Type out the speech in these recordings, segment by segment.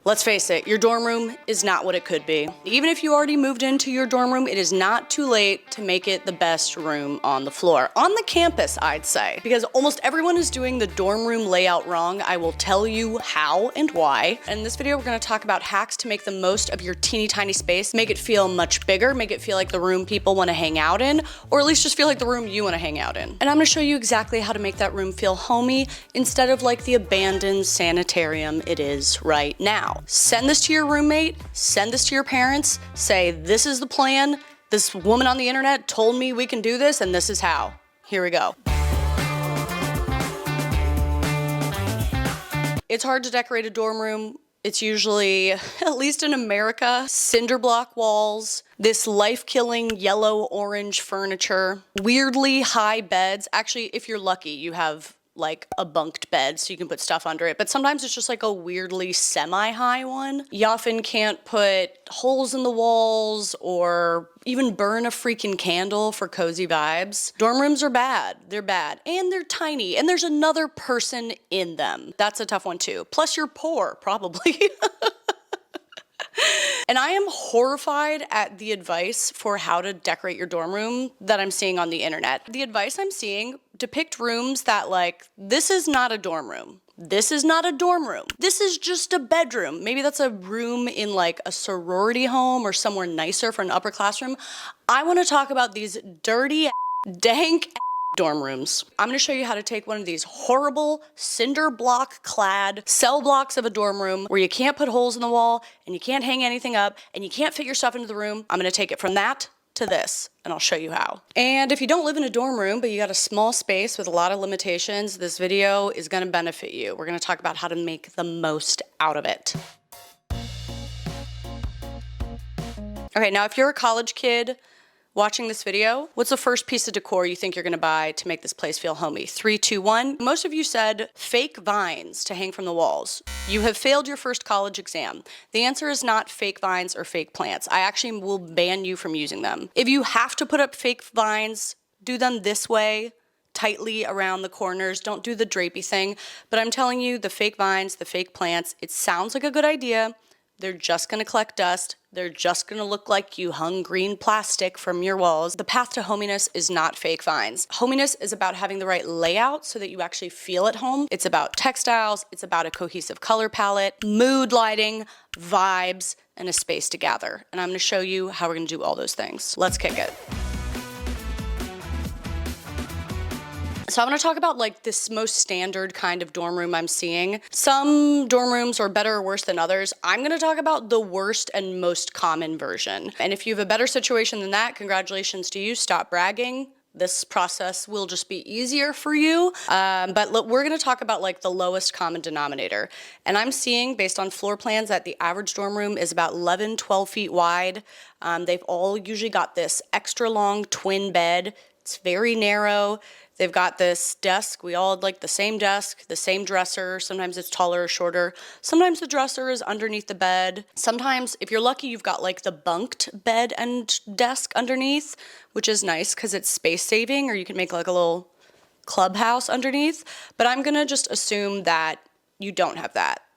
Let's face it, your dorm room is not what it could be. Even if you already moved into your dorm room, it is not too late to make it the best room on the floor. On the campus, I'd say. Because almost everyone is doing the dorm room layout wrong. I will tell you how and why. And in this video, we're gonna talk about hacks to make the most of your teeny tiny space, make it feel much bigger, make it feel like the room people wanna hang out in, or at least just feel like the room you wanna hang out in. And I'm gonna show you exactly how to make that room feel homey instead of like the abandoned sanitarium it is right now. Send this to your roommate, send this to your parents, say, this is the plan, this woman on the internet told me we can do this, and this is how. Here we go. It's hard to decorate a dorm room. It's usually, at least in America, cinder block walls, this life-killing yellow-orange furniture, weirdly high beds. Actually, if you're lucky, you have like a bunked bed so you can put stuff under it, but sometimes it's just like a weirdly semi-high one. You often can't put holes in the walls or even burn a freaking candle for cozy vibes. Dorm rooms are bad. They're bad. And they're tiny. And there's another person in them. That's a tough one too. Plus you're poor, probably. And I am horrified at the advice for how to decorate your dorm room that I'm seeing on the internet. The advice I'm seeing depict rooms that like, this is not a dorm room. This is not a dorm room. This is just a bedroom. Maybe that's a room in like a sorority home or somewhere nicer for an upper classroom. I want to talk about these dirty, dank dorm rooms. I'm gonna show you how to take one of these horrible cinder block clad cell blocks of a dorm room where you can't put holes in the wall and you can't hang anything up and you can't fit your stuff into the room. I'm gonna take it from that to this and I'll show you how. And if you don't live in a dorm room but you got a small space with a lot of limitations, this video is gonna benefit you. We're gonna talk about how to make the most out of it. Okay, now if you're a college kid watching this video, what's the first piece of decor you think you're gonna buy to make this place feel homey? 3, 2, 1. Most of you said fake vines to hang from the walls. You have failed your first college exam. The answer is not fake vines or fake plants. I actually will ban you from using them. If you have to put up fake vines, do them this way, tightly around the corners. Don't do the drapey thing. But I'm telling you, the fake vines, the fake plants, it sounds like a good idea. They're just gonna collect dust. They're just gonna look like you hung green plastic from your walls. The path to hominess is not fake vines. Hominess is about having the right layout so that you actually feel at home. It's about textiles, it's about a cohesive color palette, mood lighting, vibes, and a space to gather. And I'm gonna show you how we're gonna do all those things. Let's kick it. So I'm gonna talk about like this most standard kind of dorm room I'm seeing. Some dorm rooms are better or worse than others. I'm gonna talk about the worst and most common version. And if you have a better situation than that, congratulations to you, stop bragging. This process will just be easier for you. But look, we're gonna talk about like the lowest common denominator. And I'm seeing, based on floor plans, that the average dorm room is about 11, 12 feet wide. They've all usually got this extra long twin bed. It's very narrow. They've got this desk. We all like the same desk, the same dresser. Sometimes it's taller or shorter. Sometimes the dresser is underneath the bed. Sometimes, if you're lucky, you've got like the bunked bed and desk underneath, which is nice because it's space saving, or you can make like a little clubhouse underneath. But I'm gonna just assume that you don't have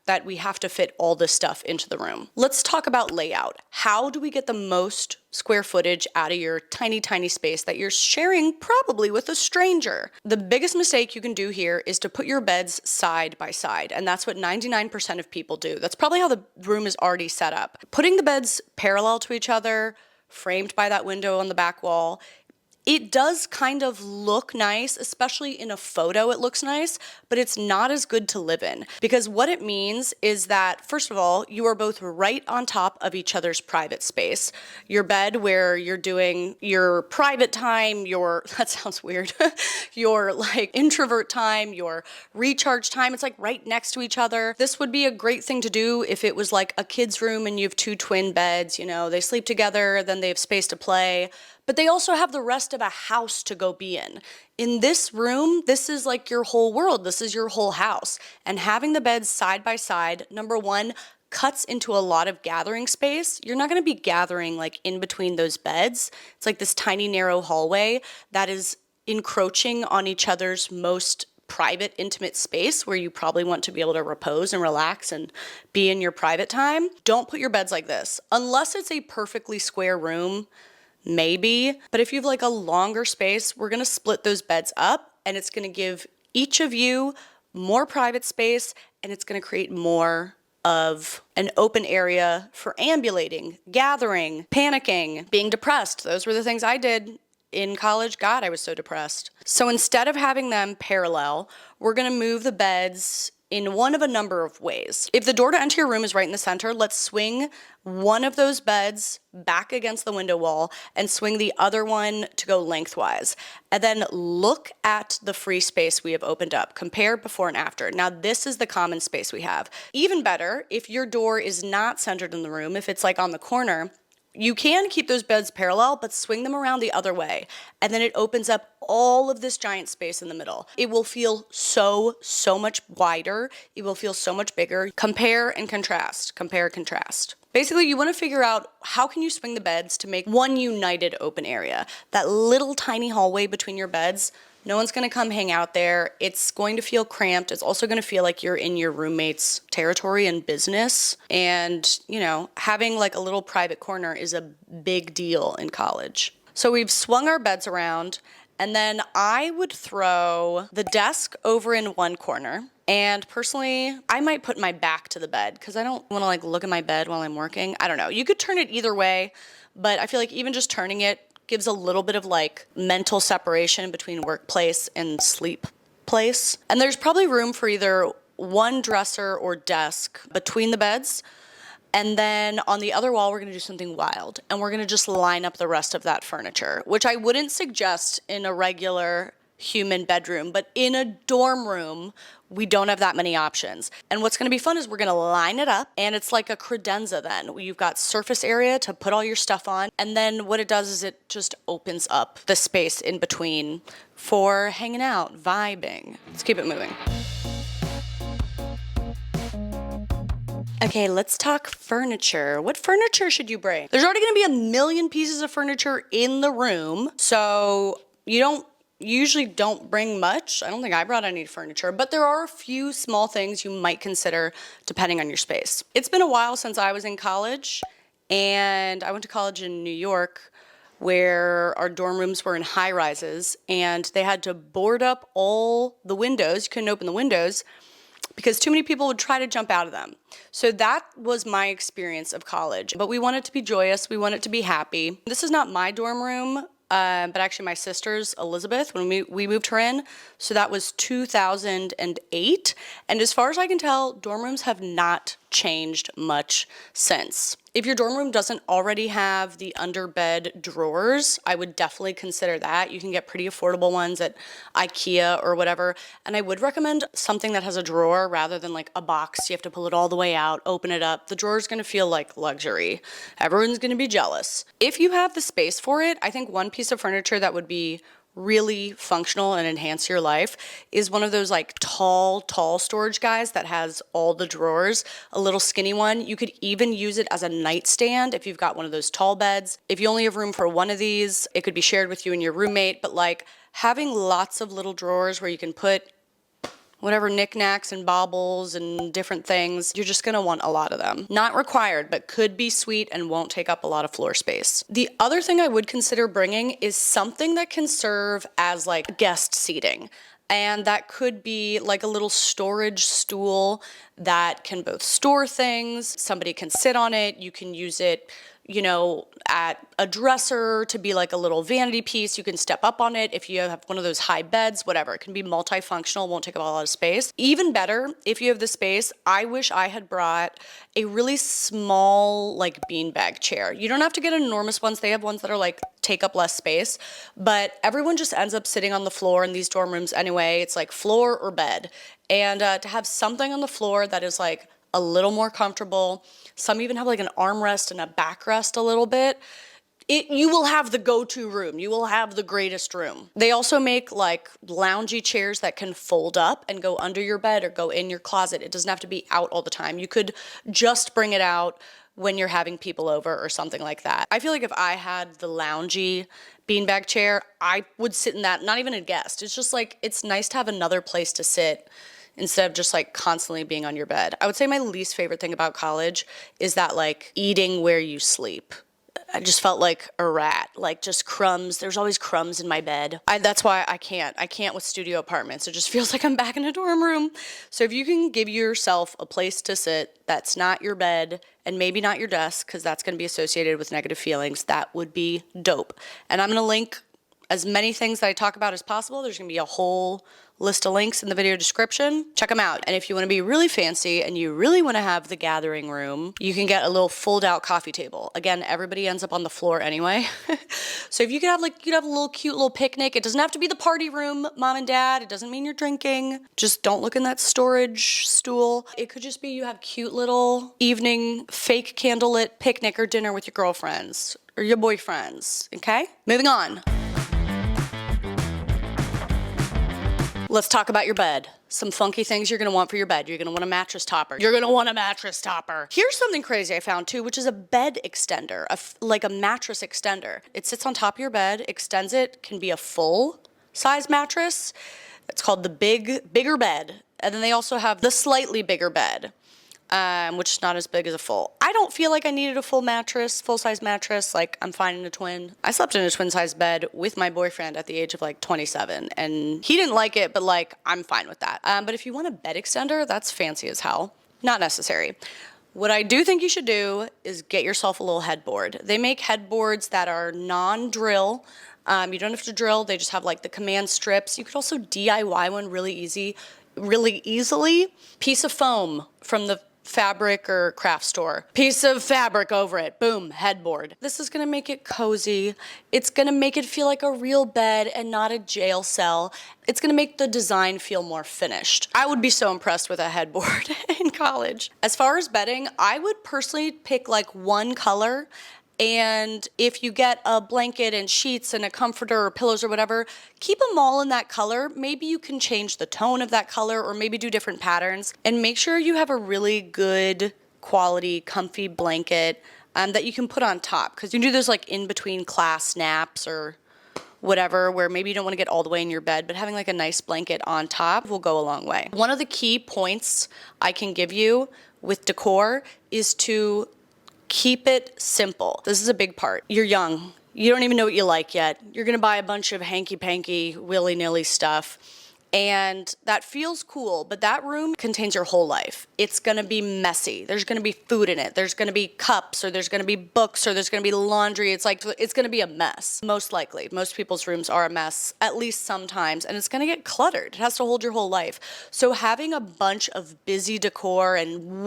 that we have to fit all this stuff into the room. Let's talk about layout. How do we get the most square footage out of your tiny, tiny space that you're sharing probably with a stranger? The biggest mistake you can do here is to put your beds side by side, and that's what 99% of people do. That's probably how the room is already set up. Putting the beds parallel to each other, framed by that window on the back wall, it does kind of look nice, especially in a photo it looks nice, but it's not as good to live in. Because what it means is that, first of all, you are both right on top of each other's private space. Your bed where you're doing your private time, that sounds weird, your like introvert time, your recharge time, it's like right next to each other. This would be a great thing to do if it was like a kid's room and you have 2 twin beds, you know, they sleep together, then they have space to play. But they also have the rest of a house to go be in. In this room, this is like your whole world. This is your whole house. And having the beds side by side, number one, cuts into a lot of gathering space. You're not gonna be gathering like in between those beds. It's like this tiny narrow hallway that is encroaching on each other's most private, intimate space where you probably want to be able to repose and relax and be in your private time, don't put your beds like this. Unless it's a perfectly square room, maybe. But if you have like a longer space, we're gonna split those beds up, and it's gonna give each of you more private space, and it's gonna create more of an open area for ambulating, gathering, panicking, being depressed. Those were the things I did in college. God, I was so depressed. So instead of having them parallel, we're gonna move the beds in one of a number of ways. If the door to enter your room is right in the center, let's swing one of those beds back against the window wall and swing the other one to go lengthwise. And then look at the free space we have opened up. Compare before and after. Now this is the common space we have. Even better, if your door is not centered in the room, if it's like on the corner, you can keep those beds parallel, but swing them around the other way. And then it opens up all of this giant space in the middle. It will feel so much wider. It will feel so much bigger. Compare and contrast. Compare, contrast. Basically, you want to figure out how can you swing the beds to make one united open area. That little tiny hallway between your beds, no one's gonna come hang out there. It's going to feel cramped. It's also gonna feel like you're in your roommate's territory and business. And, you know, having like a little private corner is a big deal in college. So we've swung our beds around, and then I would throw the desk over in one corner. And personally, I might put my back to the bed because I don't wanna like look at my bed while I'm working. I don't know. You could turn it either way, but I feel like even just turning it gives a little bit of like mental separation between workplace and sleep place. And there's probably room for either one dresser or desk between the beds. And then on the other wall, we're gonna do something wild. And we're gonna just line up the rest of that furniture, which I wouldn't suggest in a regular human bedroom, but in a dorm room, we don't have that many options. And what's gonna be fun is we're gonna line it up, and it's like a credenza then. You've got surface area to put all your stuff on, and then what it does is it just opens up the space in between for hanging out, vibing. Let's keep it moving. Okay, let's talk furniture. What furniture should you bring? There's already gonna be a million pieces of furniture in the room, so you usually don't bring much. I don't think I brought any furniture, but there are a few small things you might consider depending on your space. It's been a while since I was in college, and I went to college in New York where our dorm rooms were in high rises, and they had to board up all the windows. You couldn't open the windows because too many people would try to jump out of them. So that was my experience of college. But we want it to be joyous. We want it to be happy. This is not my dorm room. But actually my sister's, Elizabeth, when we moved her in, so that was 2008. And as far as I can tell, dorm rooms have not changed much since. If your dorm room doesn't already have the underbed drawers, I would definitely consider that. You can get pretty affordable ones at IKEA or whatever. And I would recommend something that has a drawer rather than like a box. You have to pull it all the way out, open it up. The drawer is gonna feel like luxury. Everyone's gonna be jealous. If you have the space for it, I think one piece of furniture that would be really functional and enhance your life is one of those like tall storage guys that has all the drawers, a little skinny one. You could even use it as a nightstand if you've got one of those tall beds. If you only have room for one of these, it could be shared with you and your roommate, but like having lots of little drawers where you can put whatever knickknacks and baubles and different things, you're just gonna want a lot of them. Not required, but could be sweet and won't take up a lot of floor space. The other thing I would consider bringing is something that can serve as like guest seating. And that could be like a little storage stool that can both store things, somebody can sit on it, you can use it, you know, at a dresser to be like a little vanity piece. You can step up on it if you have one of those high beds, whatever. It can be multifunctional, won't take up a lot of space. Even better, if you have the space, I wish I had brought a really small like beanbag chair. You don't have to get enormous ones. They have ones that are like take up less space, but everyone just ends up sitting on the floor in these dorm rooms anyway. It's like floor or bed. And to have something on the floor that is like a little more comfortable. Some even have like an armrest and a backrest a little bit. You will have the go-to room. You will have the greatest room. They also make like loungy chairs that can fold up and go under your bed or go in your closet. It doesn't have to be out all the time. You could just bring it out when you're having people over or something like that. I feel like if I had the loungy beanbag chair, I would sit in that, not even a guest. It's just like, it's nice to have another place to sit instead of just like constantly being on your bed. I would say my least favorite thing about college is that like eating where you sleep. I just felt like a rat, like just crumbs. There's always crumbs in my bed. That's why I can't with studio apartments. It just feels like I'm back in a dorm room. So if you can give yourself a place to sit that's not your bed and maybe not your desk, because that's going to be associated with negative feelings, that would be dope. And I'm going to link as many things that I talk about as possible. There's going to be a whole list of links in the video description. Check them out. And if you want to be really fancy and you really want to have the gathering room, you can get a little fold out coffee table. Again, everybody ends up on the floor anyway. So if you could have like, you could have a little cute little picnic. It doesn't have to be the party room, mom and dad. It doesn't mean you're drinking. Just don't look in that storage stool. It could just be you have cute little evening fake candlelit picnic or dinner with your girlfriends or your boyfriends. Okay? Moving on. Let's talk about your bed. Some funky things you're gonna want for your bed. You're gonna want a mattress topper. You're gonna want a mattress topper. Here's something crazy I found too, which is a bed extender, like a mattress extender. It sits on top of your bed, extends it, can be a full size mattress. It's called the bigger bed. And then they also have the slightly bigger bed, which is not as big as a full. I don't feel like I needed a full-size mattress. Like, I'm fine in a twin. I slept in a twin-size bed with my boyfriend at the age of like 27, and he didn't like it, but like, I'm fine with that. But if you want a bed extender, that's fancy as hell. Not necessary. What I do think you should do is get yourself a little headboard. They make headboards that are non-drill. You don't have to drill. They just have like the command strips. You could also DIY one really easily. Piece of foam from the fabric or craft store. Piece of fabric over it. Boom, headboard. This is gonna make it cozy. It's gonna make it feel like a real bed and not a jail cell. It's gonna make the design feel more finished. I would be so impressed with a headboard in college. As far as bedding, I would personally pick like one color. And if you get a blanket and sheets and a comforter or pillows or whatever, keep them all in that color. Maybe you can change the tone of that color or maybe do different patterns. And make sure you have a really good quality, comfy blanket that you can put on top. Because you can do those like in between class naps or whatever, where maybe you don't want to get all the way in your bed, but having like a nice blanket on top will go a long way. One of the key points I can give you with decor is to keep it simple. This is a big part. You're young. You don't even know what you like yet. You're gonna buy a bunch of hanky-panky, willy-nilly stuff. And that feels cool, but that room contains your whole life. It's gonna be messy. There's gonna be food in it. There's gonna be cups, or there's gonna be books, or there's gonna be laundry. It's gonna be a mess, most likely. Most people's rooms are a mess, at least sometimes, and it's gonna get cluttered. It has to hold your whole life. So having a bunch of busy decor and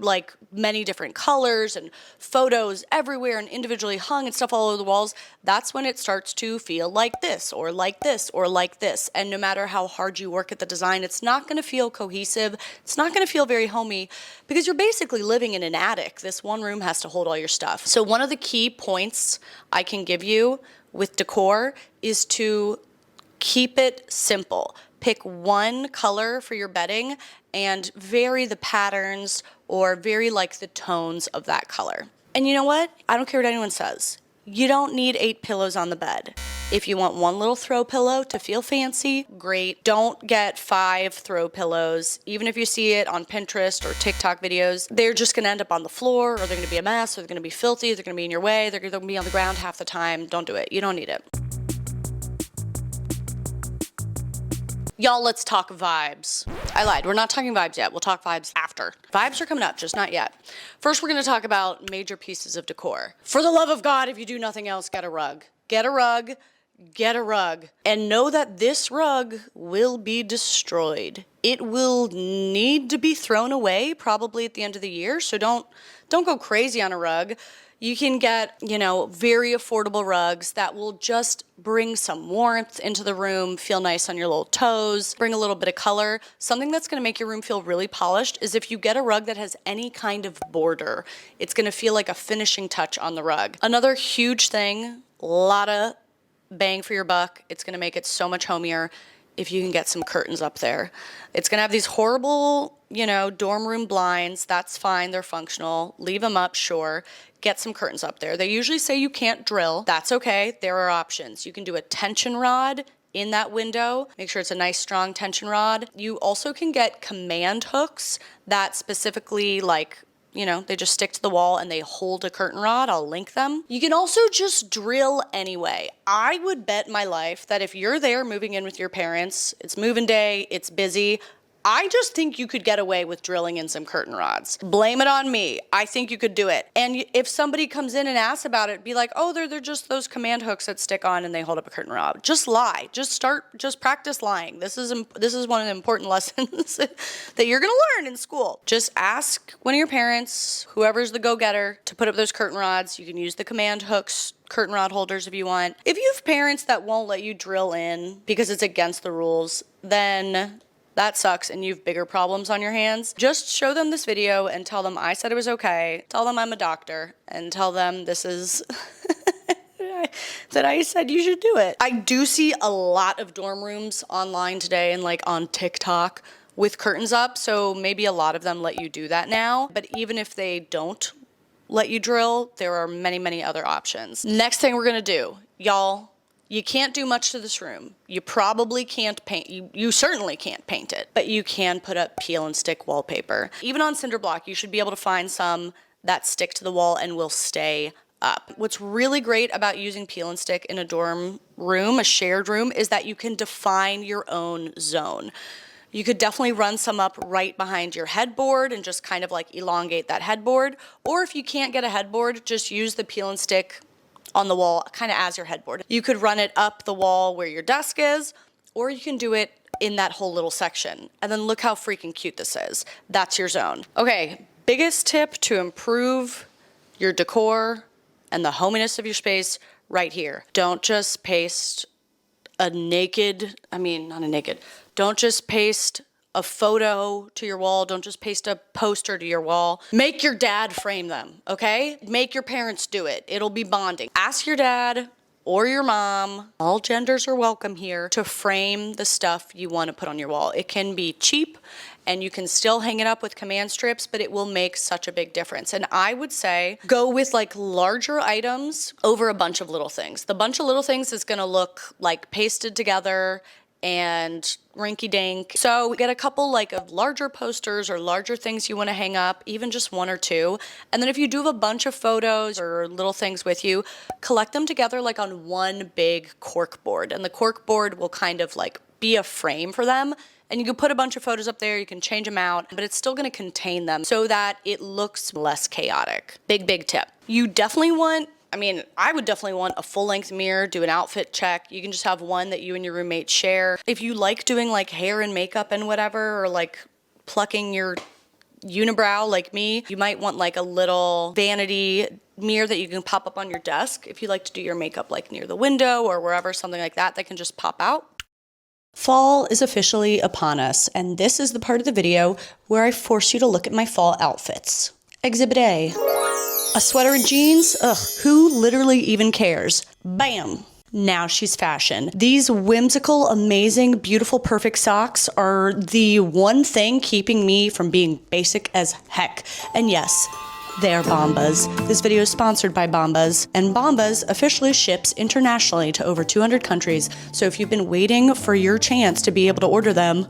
like many different colors and photos everywhere and individually hung and stuff all over the walls, that's when it starts to feel like this, or like this, or like this. And no matter how hard you work at the design, it's not going to feel cohesive. It's not going to feel very homey because you're basically living in an attic. This one room has to hold all your stuff. So one of the key points I can give you with decor is to keep it simple. Pick one color for your bedding and vary the patterns or vary like the tones of that color. And you know what? I don't care what anyone says. You don't need 8 pillows on the bed. If you want one little throw pillow to feel fancy, great. Don't get 5 throw pillows. Even if you see it on Pinterest or TikTok videos, they're just gonna end up on the floor, or they're gonna be a mess, or they're gonna be filthy, they're gonna be in your way, they're gonna be on the ground half the time. Don't do it. You don't need it. Y'all, let's talk vibes. I lied, we're not talking vibes yet. We'll talk vibes after. Vibes are coming up, just not yet. First, we're gonna talk about major pieces of decor. For the love of God, if you do nothing else, get a rug. Get a rug, get a rug. And know that this rug will be destroyed. It will need to be thrown away probably at the end of the year, so don't go crazy on a rug. You can get, very affordable rugs that will just bring some warmth into the room, feel nice on your little toes, bring a little bit of color. Something that's gonna make your room feel really polished is if you get a rug that has any kind of border. It's gonna feel like a finishing touch on the rug. Another huge thing, a lot of bang for your buck. It's gonna make it so much homier. if you can get some curtains up there. It's gonna have these horrible, you know, dorm room blinds. That's fine, they're functional. Leave them up, sure. Get some curtains up there. They usually say you can't drill. That's okay, there are options. You can do a tension rod in that window. Make sure it's a nice strong tension rod. You also can get command hooks that specifically, like, you know, they just stick to the wall and they hold a curtain rod. I'll link them. You can also just drill anyway. I would bet my life that if you're there moving in with your parents, it's moving day, it's busy, I just think you could get away with drilling in some curtain rods. Blame it on me. I think you could do it. And if somebody comes in and asks about it, be like, oh, they're just those command hooks that stick on and they hold up a curtain rod. Just lie. Just practice lying. This is one of the important lessons that you're gonna learn in school. Just ask one of your parents, whoever's the go-getter, to put up those curtain rods. You can use the command hooks, curtain rod holders if you want. If you have parents that won't let you drill in because it's against the rules, then that sucks and you have bigger problems on your hands. Just show them this video and tell them I said it was okay. Tell them I'm a doctor and tell them this is that I said you should do it. I do see a lot of dorm rooms online today and like on TikTok with curtains up, so maybe a lot of them let you do that now. But even if they don't let you drill, there are many, many other options. Next thing we're gonna do, y'all, you can't do much to this room. You probably can't paint, you certainly can't paint it, but you can put up peel and stick wallpaper. Even on cinder block, you should be able to find some that stick to the wall and will stay up. What's really great about using peel and stick in a dorm room, a shared room, is that you can define your own zone. You could definitely run some up right behind your headboard and just kind of like elongate that headboard. Or if you can't get a headboard, just use the peel and stick on the wall, kind of as your headboard. You could run it up the wall where your desk is, or you can do it in that whole little section. And then look how freaking cute this is. That's your zone. Okay, biggest tip to improve your decor and the hominess of your space right here. Don't just paste don't just paste a photo to your wall. Don't just paste a poster to your wall. Make your dad frame them, okay? Make your parents do it. It'll be bonding. Ask your dad or your mom, all genders are welcome here, to frame the stuff you want to put on your wall. It can be cheap and you can still hang it up with command strips, but it will make such a big difference. And I would say go with like larger items over a bunch of little things. The bunch of little things is gonna look like pasted together and rinky-dink. So get a couple like of larger posters or larger things you want to hang up, even just one or two. And then if you do have a bunch of photos or little things with you, collect them together like on one big cork board. And the cork board will kind of like be a frame for them. And you can put a bunch of photos up there, you can change them out, but it's still gonna contain them so that it looks less chaotic. Big, big tip. You definitely want, I would definitely want a full-length mirror, do an outfit check. You can just have one that you and your roommate share. If you like doing like hair and makeup and whatever, or like plucking your unibrow like me, you might want like a little vanity mirror that you can pop up on your desk if you like to do your makeup like near the window or wherever, something like that can just pop out. Fall is officially upon us, and this is the part of the video where I force you to look at my fall outfits. Exhibit A. A sweater and jeans? Ugh, who literally even cares? Bam! Now she's fashion. These whimsical, amazing, beautiful, perfect socks are the one thing keeping me from being basic as heck. And yes, they are Bombas. This video is sponsored by Bombas, and Bombas officially ships internationally to over 200 countries, so if you've been waiting for your chance to be able to order them,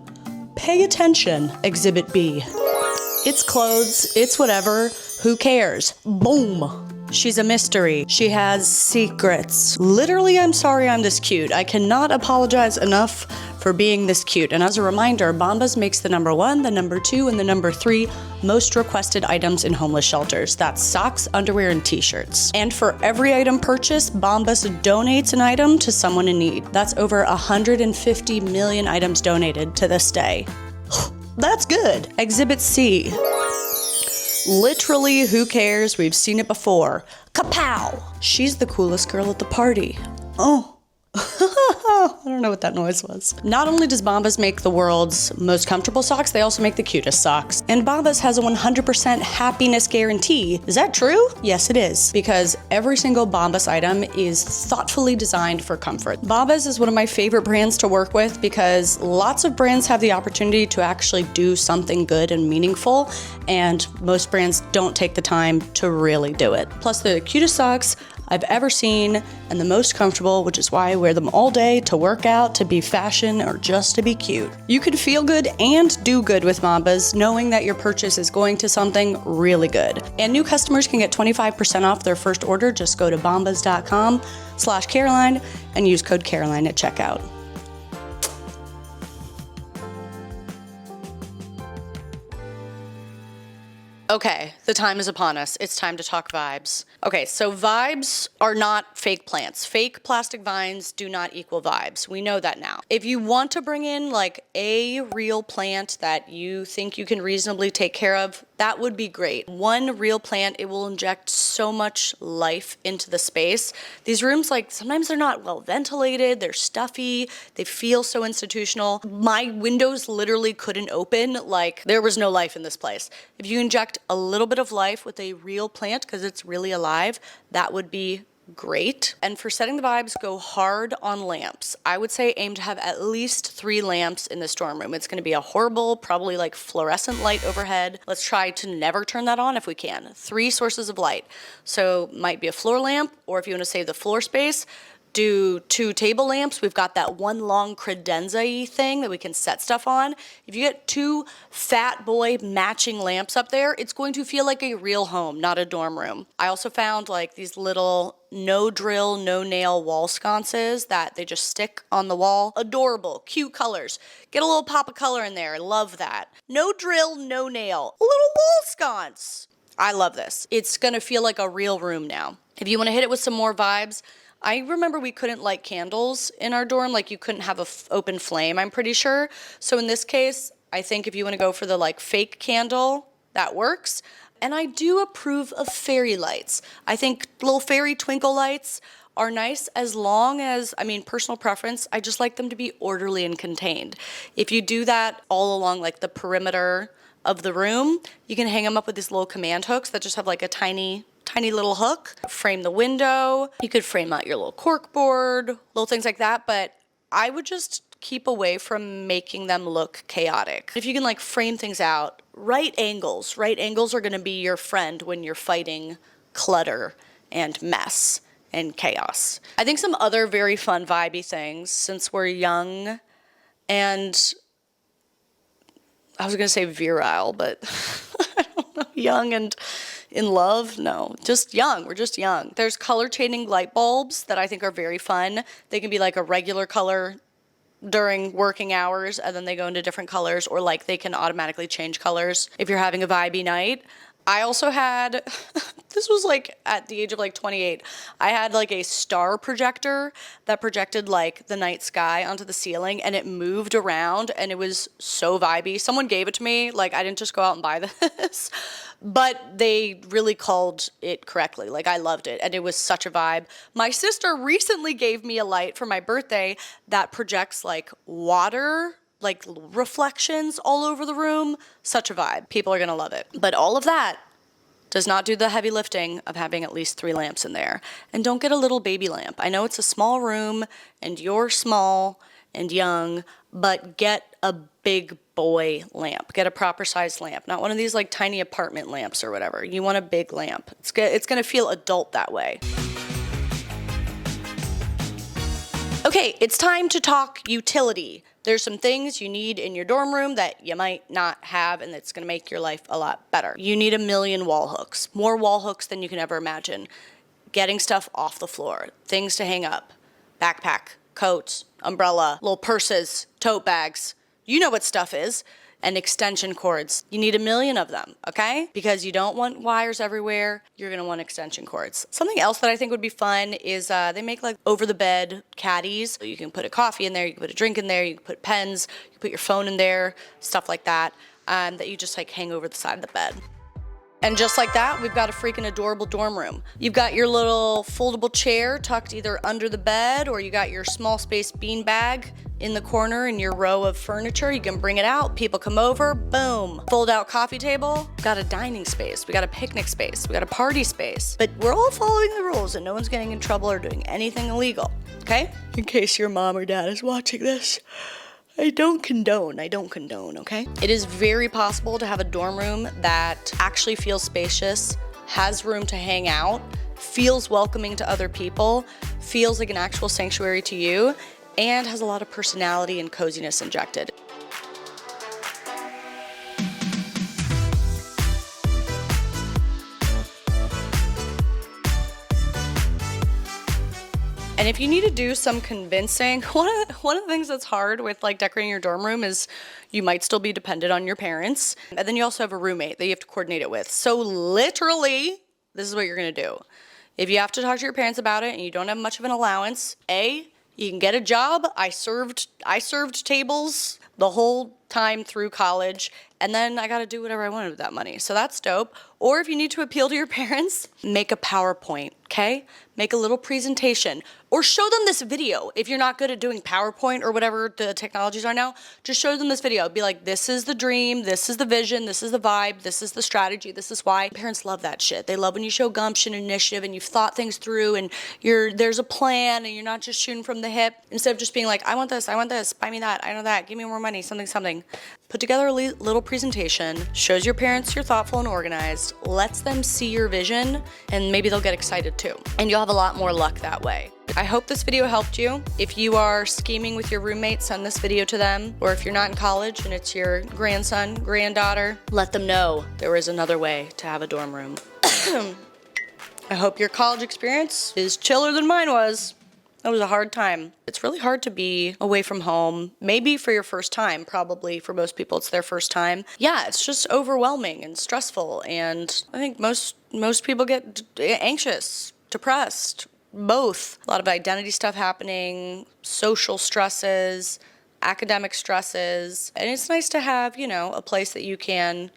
pay attention. Exhibit B. It's clothes, it's whatever, who cares? Boom! She's a mystery. She has secrets. Literally, I'm sorry I'm this cute. I cannot apologize enough for being this cute. And as a reminder, Bombas makes the #1, the #2, and the #3 most requested items in homeless shelters. That's socks, underwear, and t-shirts. And for every item purchased, Bombas donates an item to someone in need. That's over 150 million items donated to this day. That's good. Exhibit C. Literally, who cares? We've seen it before. Kapow! She's the coolest girl at the party. Oh. Oh, I don't know what that noise was. Not only does Bombas make the world's most comfortable socks, they also make the cutest socks. And Bombas has a 100% happiness guarantee. Is that true? Yes, it is. Because every single Bombas item is thoughtfully designed for comfort. Bombas is one of my favorite brands to work with because lots of brands have the opportunity to actually do something good and meaningful, and most brands don't take the time to really do it. Plus, they're the cutest socks I've ever seen and the most comfortable, which is why I wear them all day to work out, to be fashion, or just to be cute. You can feel good and do good with Bombas, knowing that your purchase is going to something really good. And new customers can get 25% off their first order. Just go to bombas.com/Caroline and use code Caroline at checkout. Okay, the time is upon us. It's time to talk vibes. Okay, so vibes are not fake plants. Fake plastic vines do not equal vibes. We know that now. If you want to bring in like a real plant that you think you can reasonably take care of, that would be great. One real plant, it will inject so much life into the space. These rooms, like, sometimes they're not well ventilated, they're stuffy, they feel so institutional. My windows literally couldn't open, like there was no life in this place. If you inject a little bit of life with a real plant, because it's really alive, that would be great. And for setting the vibes, go hard on lamps. I would say aim to have at least 3 lamps in this dorm room. It's going to be a horrible, probably like fluorescent light overhead. Let's try to never turn that on if we can. 3 sources of light. So might be a floor lamp, or if you want to save the floor space, do 2 table lamps. We've got that one long credenza-y thing that we can set stuff on. If you get 2 fat boy matching lamps up there, it's going to feel like a real home, not a dorm room. I also found like these little no drill, no nail wall sconces that they just stick on the wall. Adorable, cute colors. Get a little pop of color in there. I love that. No drill, no nail. A little wall sconce. I love this. It's gonna feel like a real room now. If you wanna hit it with some more vibes, I remember we couldn't light candles in our dorm, like you couldn't have an open flame, I'm pretty sure. So in this case, I think if you want to go for the like fake candle, that works. And I do approve of fairy lights. I think little fairy twinkle lights are nice as long as, I mean, personal preference, I just like them to be orderly and contained. If you do that all along like the perimeter of the room, you can hang them up with these little command hooks that just have like a tiny little hook. Frame the window. You could frame out your little cork board, little things like that, but I would just keep away from making them look chaotic. If you can like frame things out, right angles are gonna be your friend when you're fighting clutter and mess and chaos. I think some other very fun vibey things, since we're young and I was gonna say virile, but I don't know, young and in love? No, just young. We're just young. There's color changing light bulbs that I think are very fun. They can be like a regular color during working hours and then they go into different colors, or like they can automatically change colors if you're having a vibey night. I also had, this was like at the age of like 28, I had like a star projector that projected like the night sky onto the ceiling and it moved around and it was so vibey. Someone gave it to me, like I didn't just go out and buy this, but they really called it correctly. Like I loved it and it was such a vibe. My sister recently gave me a light for my birthday that projects like water, like reflections all over the room. Such a vibe. People are gonna love it. But all of that does not do the heavy lifting of having at least 3 lamps in there. And don't get a little baby lamp. I know it's a small room and you're small and young, but get a big boy lamp. Get a proper sized lamp. Not one of these like tiny apartment lamps or whatever. You want a big lamp. It's gonna feel adult that way. Okay, it's time to talk utility. There's some things you need in your dorm room that you might not have, and it's gonna make your life a lot better. You need a million wall hooks, more wall hooks than you can ever imagine. Getting stuff off the floor, things to hang up, backpack, coats, umbrella, little purses, tote bags. You know what stuff is. And extension cords. You need a million of them, okay? Because you don't want wires everywhere. You're gonna want extension cords. Something else that I think would be fun is they make like over the bed caddies. So you can put a coffee in there, you can put a drink in there, you can put pens, you can put your phone in there, stuff like that, that you just like hang over the side of the bed. And just like that, we've got a freaking adorable dorm room. You've got your little foldable chair tucked either under the bed, or you got your small space beanbag in the corner in your row of furniture. You can bring it out, people come over, boom. Fold out coffee table, got a dining space, we got a picnic space, we got a party space. But we're all following the rules and no one's getting in trouble or doing anything illegal, okay? In case your mom or dad is watching this. I don't condone, okay? It is very possible to have a dorm room that actually feels spacious, has room to hang out, feels welcoming to other people, feels like an actual sanctuary to you, and has a lot of personality and coziness injected. And if you need to do some convincing, one of the things that's hard with like decorating your dorm room is you might still be dependent on your parents. And then you also have a roommate that you have to coordinate it with. So literally, this is what you're gonna do. If you have to talk to your parents about it and you don't have much of an allowance, A, you can get a job. I served tables the whole time through college, and then I gotta do whatever I wanted with that money. So that's dope. Or if you need to appeal to your parents, make a PowerPoint, okay? Make a little presentation. Or show them this video. If you're not good at doing PowerPoint or whatever the technologies are now, just show them this video. Be like, this is the dream, this is the vision, this is the vibe, this is the strategy, this is why. Parents love that shit. They love when you show gumption and initiative and you've thought things through and there's a plan and you're not just shooting from the hip. Instead of just being like, I want this, buy me that, I know that, give me more money, something. Put together a little presentation, shows your parents you're thoughtful and organized, lets them see your vision, and maybe they'll get excited too. And you'll have a lot more luck that way. I hope this video helped you. If you are scheming with your roommate, send this video to them. Or if you're not in college and it's your grandson, granddaughter, let them know there is another way to have a dorm room. I hope your college experience is chiller than mine was. That was a hard time. It's really hard to be away from home, maybe for your first time, probably for most people it's their first time. Yeah, it's just overwhelming and stressful, and I think most people get anxious, depressed, both. A lot of identity stuff happening, social stresses, academic stresses, and it's nice to have, you know, a place that you can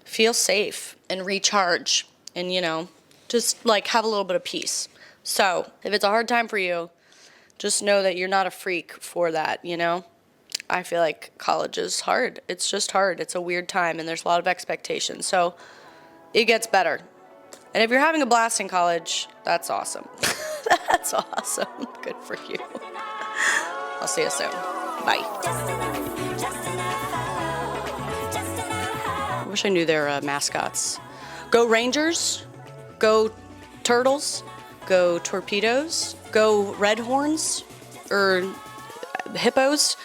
feel safe and recharge and, you know, just like have a little bit of peace. So if it's a hard time for you, just know that you're not a freak for that, you know? I feel like college is hard. It's just hard. It's a weird time and there's a lot of expectations. So it gets better. And if you're having a blast in college, that's awesome. That's awesome. Good for you. I'll see you soon. Bye. I wish I knew their mascots. Go Rangers. Go Turtles. Go Torpedoes, go Red Horns, or Hippos.